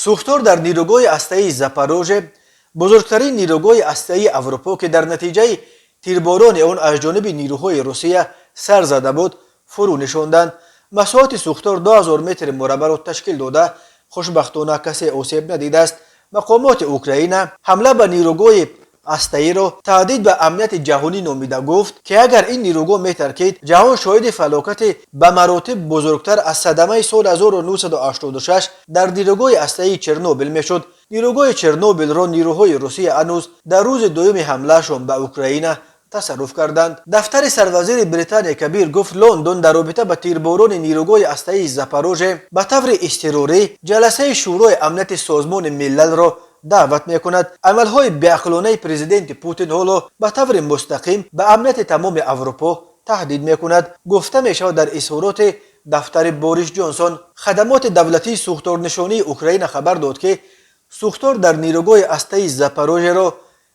سوختار در نیروگاه هسته‌ای زاپاروژه بزرگترین نیروگاه هسته‌ای اروپا که در نتیجه تیرباران آن از جانب نیروهای روسیه سر زده بود فرو نشاندند. مساحت سوختار 2000 متر مربع را تشکیل داده. خوشبختانه کسی آسیب ندیده است. مقامات اوکراین حمله به نیروگاه هسته‌ای را تهدید به امنیت جهانی نامیده گفت که اگر این نیروگاه میترکید جهان شاهد فلاکت به مراتب بزرگتر از صدمه سال 1986 در نیروگاه هسته‌ای چرنوبیل میشد. نیروگاه چرنوبیل را نیروهای روسیه هنوز در روز دوم حملهشان به اوکراین تصرف کردند. دفتر سروزیر بریتانیا کبیر گفت لندن در رابطه با تیرباران نیروگاه هسته‌ای زاپاروژه به طور اضطراری جلسه شورای امنیت سازمان ملل را دعوت میکند. عملهای بی‌عقلانه پرزیدنت پوتین حالا به طور مستقیم به امنیت تمام اروپا تهدید میکند. گفته میشود در اظهارات دفتر بوریس جانسون خدمات دولتی سوختار نشانی اوکراین خبر داد که سوختار در نیروگاه هسته‌ای زاپاروژه را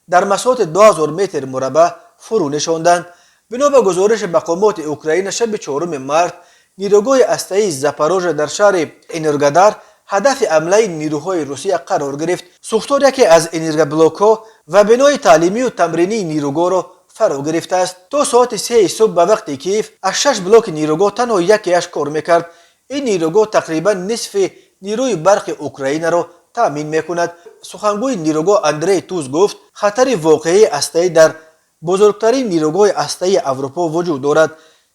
در مساحت 2000 متر مربع فرو نشاندند. بنا به گزارش مقامات اوکراین شب 4 مارس نیروگاه هسته‌ای زاپاروژه در شهر انرگادار هدف حمله نیروهای روسیه قرار گرفت. سوختار یکی از انرگابلوک‌ها و بنای تعلیمی و تمرینی نیروگاه را فرا گرفته است. تا ساعت 3 صبح به وقت کیف از 6 بلوک نیروگاه تنها یکیش کار میکرد. این نیروگاه تقریبا نصف نیروی برق اوکراین را تامین میکند. سخنگوی نیروگاه اندری توز گفت خطر واقعی هسته‌ای در بزرگترین نیروگاه هسته‌ای اروپا وجود دارد.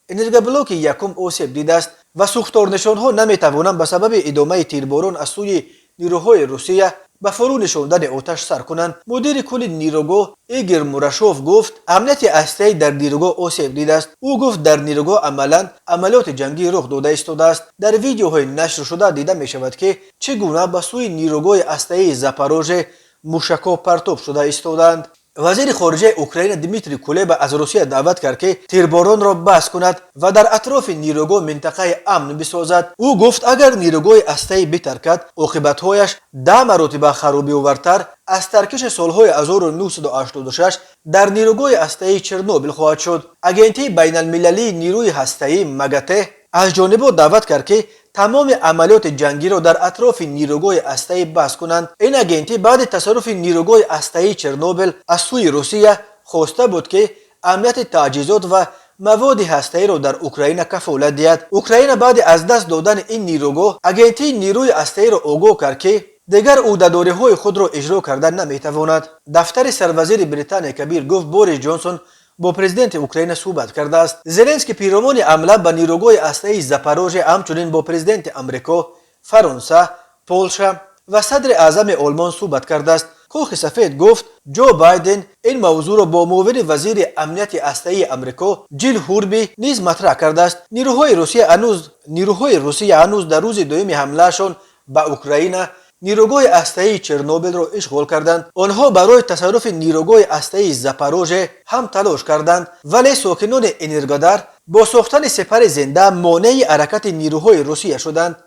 انرگابلوک یکم آسیب دیده است و سوختار نشانها نمیتوانند به سبب ادامه تیرباران از سوی نیروهای روسیه به فرو نشاندن آتش سر کنند. مدیر کل نیروگاه ایگور موراشوف گفت امنیت هسته‌ای در نیروگاه آسیب دیده است. او گفت در نیروگاه عملاً عملیات جنگی رخ داده است. در ویدیوهای نشر شده دیده می شود که چگونه به سوی نیروگاه هسته‌ای زاپاروژه موشک‌ها پرتاب شده ایستادند. وزیر خارجه اوکراین دمیتری کولبا از روسیه دعوت کرد که تیرباران را بس کند و در اطراف نیروگاه منطقه امن بسازد. او گفت اگر نیروگاه هسته‌ای بترکد عاقبت‌هایش 10 مرتبه خرابی آورتر از ترکش سالهای 1986 در نیروگاه هسته‌ای چرنوبیل خواهد شد. اگنتی بین المللی نیروی هسته‌ای مگاته از جانب دعوت کرد که تمام عملیات جنگی را در اطراف نیروگاه هسته‌ای بس کنند. این اگنتی بعد تصرف نیروگاه هسته‌ای چرنوبیل از سوی روسیه خواسته بود که امنیت تجهیزات و مواد هسته‌ای را در اوکراین کفالت دهد. اوکراین بعد از دست دادن این نیروگاه اگنتی نیروی هسته‌ای را آگاه کرد که دیگر عهده‌داری‌های خود را اجرا کردن نمیتواند. دفتر سروزیر بریتانیا کبیر گفت بوریس جانسون با پرزیدنت اوکراین صحبت کرده است. زلنسکی پیرامون حمله به نیروگاه هسته‌ای زاپاروژه همچنین با پرزیدنت آمریکا، فرانسه، پولشا و صدر اعظم آلمان صحبت کرده است. کاخ سفید گفت جو بایدن این موضوع را با معاون وزیر امنیت هسته‌ای آمریکا جیل هوربی نیز مطرح کرده است. نیروهای روسیه هنوز در روز دوم حملهشان به اوکراین نیروگاه هسته‌ای چرنوبیل را اشغال کردند. آنها برای تصرف نیروگاه هسته‌ای زاپاروژه هم تلاش کردند ولی ساکنان انرگادار با ساختن سپر زنده مانع حرکت نیروهای روسیه شدند.